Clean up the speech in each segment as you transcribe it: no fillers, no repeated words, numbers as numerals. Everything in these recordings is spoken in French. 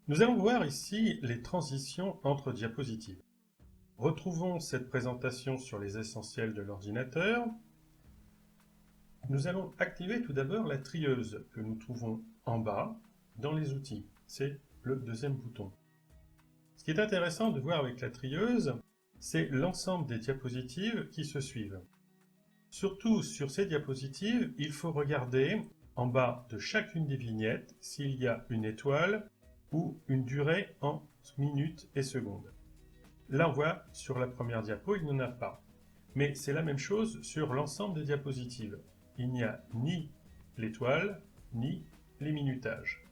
Nous allons voir ici les transitions entre diapositives. Retrouvons cette présentation sur les essentiels de l'ordinateur. Nous allons activer tout d'abord la trieuse que nous trouvons en bas dans les outils. C'est le deuxième bouton. Ce qui est intéressant de voir avec la trieuse, c'est l'ensemble des diapositives qui se suivent. Surtout sur ces diapositives, il faut regarder en bas de chacune des vignettes s'il y a une étoile ou une durée en minutes et secondes. Là, on voit sur la première diapo, il n'y en a pas. Mais c'est la même chose sur l'ensemble des diapositives. Il n'y a ni l'étoile, ni les minutages.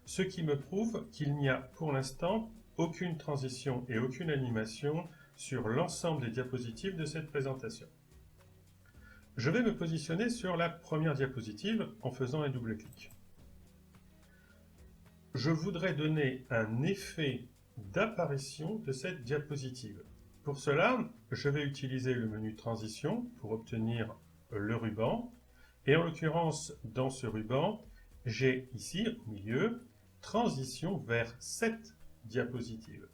Ce qui me prouve qu'il n'y a pour l'instant aucune transition et aucune animation sur l'ensemble des diapositives de cette présentation. Je vais me positionner sur la première diapositive en faisant un double-clic. Je voudrais donner un effet d'apparition de cette diapositive. Pour cela, je vais utiliser le menu Transition pour obtenir le ruban. Et en l'occurrence, dans ce ruban, j'ai ici, au milieu, Transition vers cette diapositive.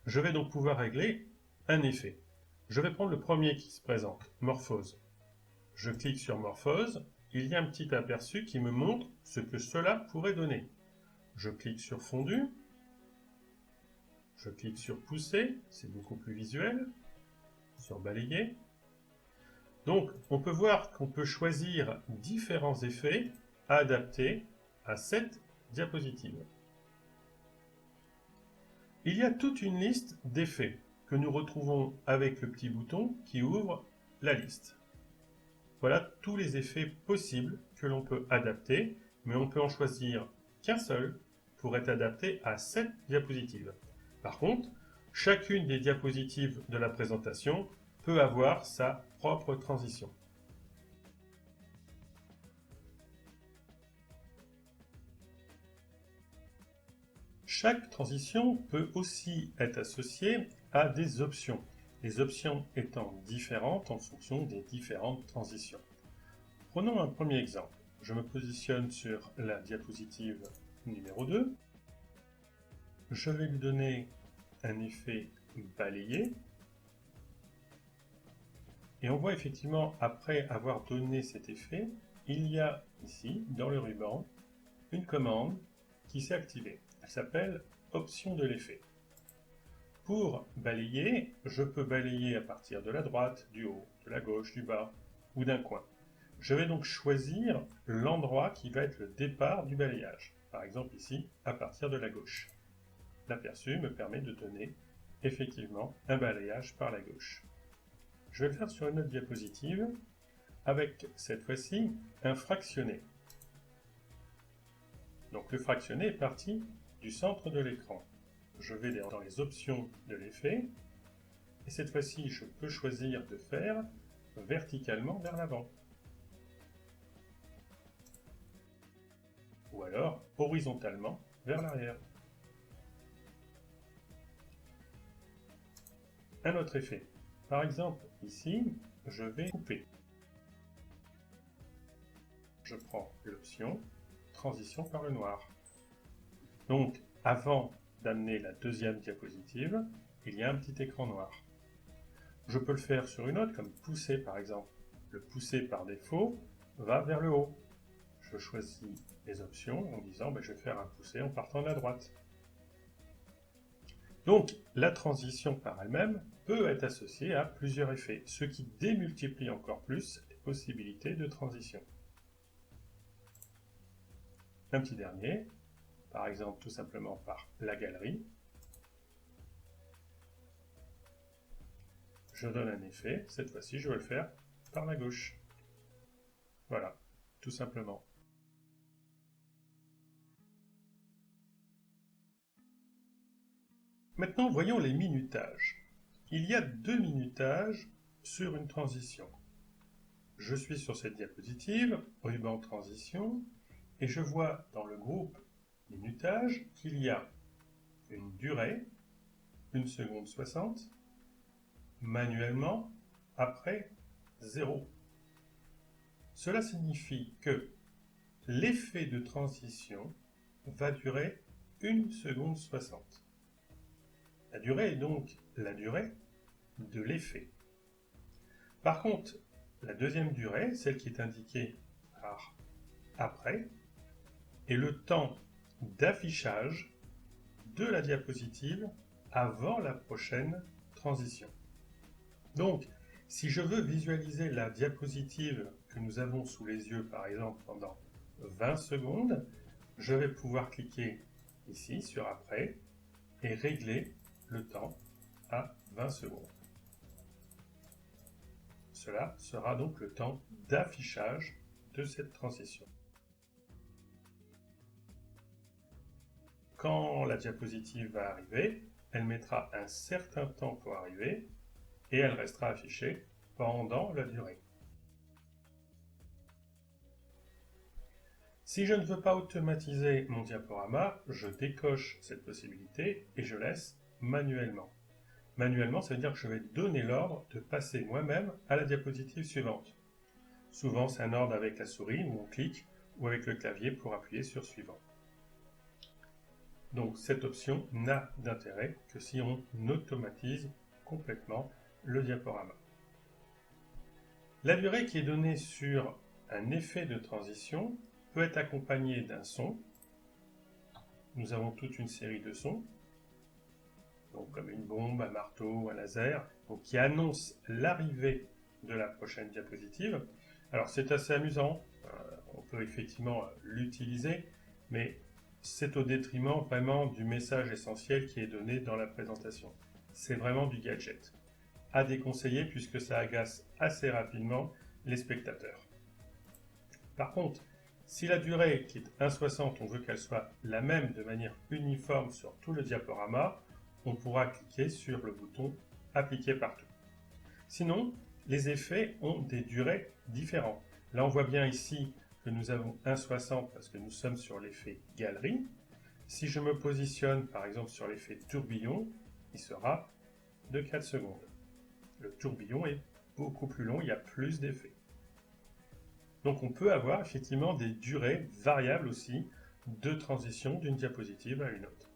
Je vais donc pouvoir régler un effet. Je vais prendre le premier qui se présente, Morphose. Je clique sur Morphose, il y a un petit aperçu qui me montre ce que cela pourrait donner. Je clique sur Fondu, je clique sur Pousser, c'est beaucoup plus visuel, sur Balayer. Donc, on peut voir qu'on peut choisir différents effets adaptés à cette diapositive. Il y a toute une liste d'effets que nous retrouvons avec le petit bouton qui ouvre la liste. Voilà tous les effets possibles que l'on peut adapter, mais on peut en choisir qu'un seul pour être adapté à cette diapositive. Par contre, chacune des diapositives de la présentation peut avoir sa propre transition. Chaque transition peut aussi être associée à des options, les options étant différentes en fonction des différentes transitions. Prenons un premier exemple. Je me positionne sur la diapositive numéro 2. Je vais lui donner un effet balayé. Et on voit effectivement, après avoir donné cet effet, il y a ici, dans le ruban, une commande qui s'est activée. Elle s'appelle Option de l'effet. Pour balayer, je peux balayer à partir de la droite, du haut, de la gauche, du bas ou d'un coin. Je vais donc choisir l'endroit qui va être le départ du balayage. Par exemple ici, à partir de la gauche. L'aperçu me permet de donner effectivement un balayage par la gauche. Je vais le faire sur une autre diapositive avec cette fois-ci un fractionné. Donc le fractionné est parti du centre de l'écran. Je vais dans les options de l'effet et cette fois-ci je peux choisir de faire verticalement vers l'avant. Ou alors horizontalement vers l'arrière. Un autre effet. Par exemple, ici, je vais couper. Je prends l'option Transition par le noir. Donc, avant d'amener la deuxième diapositive, il y a un petit écran noir. Je peux le faire sur une autre, comme pousser par exemple. Le pousser par défaut va vers le haut. Je choisis les options en disant je vais faire un pousser en partant de la droite. Donc, la transition par elle-même peut être associée à plusieurs effets, ce qui démultiplie encore plus les possibilités de transition. Un petit dernier, par exemple tout simplement par la galerie. Je donne un effet, cette fois-ci je vais le faire par la gauche. Voilà, tout simplement. Maintenant, voyons les minutages. Il y a 2 minutages sur une transition. Je suis sur cette diapositive, ruban transition, et je vois dans le groupe minutage qu'il y a une durée, 1 seconde 60, manuellement, après 0. Cela signifie que l'effet de transition va durer 1 seconde 60. La durée est donc la durée de l'effet. Par contre, la deuxième durée, celle qui est indiquée par après, est le temps d'affichage de la diapositive avant la prochaine transition. Donc, si je veux visualiser la diapositive que nous avons sous les yeux, par exemple, pendant 20 secondes, je vais pouvoir cliquer ici sur Après et régler le temps à 20 secondes. Cela sera donc le temps d'affichage de cette transition. Quand la diapositive va arriver, elle mettra un certain temps pour arriver et elle restera affichée pendant la durée. Si je ne veux pas automatiser mon diaporama, je décoche cette possibilité et je laisse manuellement. Manuellement, ça veut dire que je vais donner l'ordre de passer moi-même à la diapositive suivante. Souvent, c'est un ordre avec la souris où on clique ou avec le clavier pour appuyer sur Suivant. Donc, cette option n'a d'intérêt que si on automatise complètement le diaporama. La durée qui est donnée sur un effet de transition peut être accompagnée d'un son. Nous avons toute une série de sons, donc comme une bombe, un marteau, un laser, donc qui annonce l'arrivée de la prochaine diapositive. Alors c'est assez amusant, on peut effectivement l'utiliser, mais c'est au détriment vraiment du message essentiel qui est donné dans la présentation. C'est vraiment du gadget. À déconseiller puisque ça agace assez rapidement les spectateurs. Par contre, si la durée qui est 1,60, on veut qu'elle soit la même de manière uniforme sur tout le diaporama, on pourra cliquer sur le bouton Appliquer partout. Sinon, les effets ont des durées différentes. Là, on voit bien ici que nous avons 1,60 parce que nous sommes sur l'effet galerie. Si je me positionne par exemple sur l'effet tourbillon, il sera de 4 secondes. Le tourbillon est beaucoup plus long, il y a plus d'effets. Donc on peut avoir effectivement des durées variables aussi de transition d'une diapositive à une autre.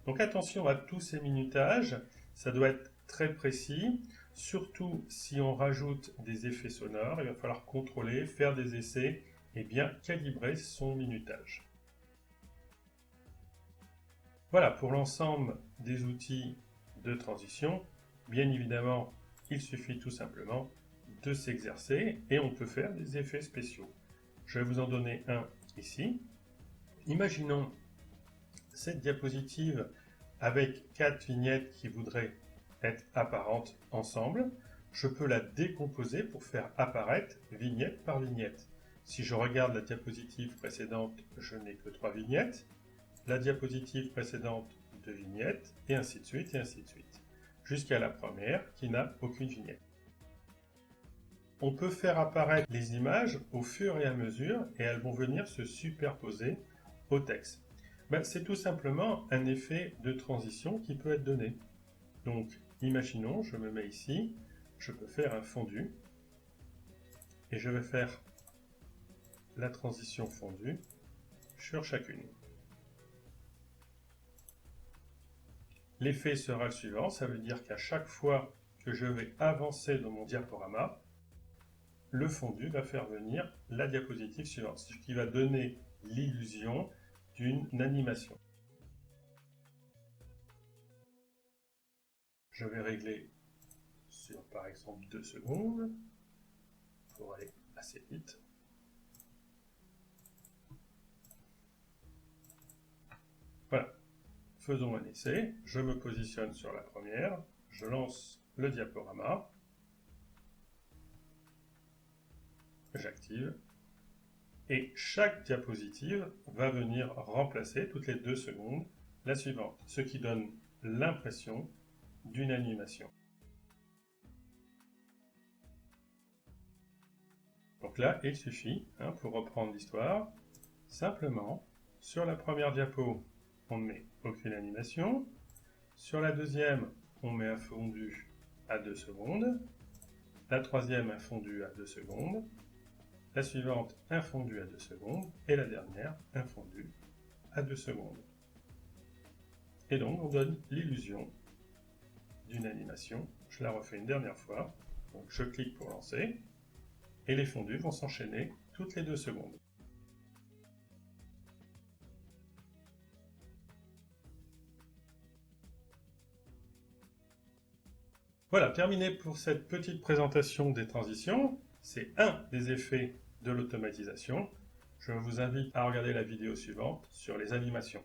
Donc attention à tous ces minutages, ça doit être très précis, surtout si on rajoute des effets sonores, il va falloir contrôler, faire des essais et bien calibrer son minutage. Voilà pour l'ensemble des outils de transition. Bien évidemment, il suffit tout simplement de s'exercer et on peut faire des effets spéciaux. Je vais vous en donner un ici. Imaginons cette diapositive avec 4 vignettes qui voudraient être apparentes ensemble. Je peux la décomposer pour faire apparaître vignette par vignette. Si je regarde la diapositive précédente, je n'ai que 3 vignettes. La diapositive précédente, 2 vignettes, et ainsi de suite, jusqu'à la première qui n'a aucune vignette. On peut faire apparaître les images au fur et à mesure et elles vont venir se superposer au texte. C'est tout simplement un effet de transition qui peut être donné. Donc, imaginons, je me mets ici, je peux faire un fondu et je vais faire la transition fondue sur chacune. L'effet sera le suivant, ça veut dire qu'à chaque fois que je vais avancer dans mon diaporama, le fondu va faire venir la diapositive suivante, ce qui va donner l'illusion d'une animation. Je vais régler sur par exemple 2 secondes pour aller assez vite. Voilà, faisons un essai. Je me positionne sur la première, je lance le diaporama, j'active, et chaque diapositive va venir remplacer toutes les 2 secondes la suivante, ce qui donne l'impression d'une animation. Donc là, il suffit, pour reprendre l'histoire, simplement, sur la première diapo, on ne met aucune animation. Sur la deuxième, on met un fondu à 2 secondes. La troisième, un fondu à 2 secondes. La suivante, un fondu à 2 secondes. Et la dernière, un fondu à 2 secondes. Et donc on donne l'illusion d'une animation. Je la refais une dernière fois. Donc je clique pour lancer, et les fondus vont s'enchaîner toutes les 2 secondes. Voilà, terminé pour cette petite présentation des transitions. C'est un des effets de l'automatisation. Je vous invite à regarder la vidéo suivante sur les animations.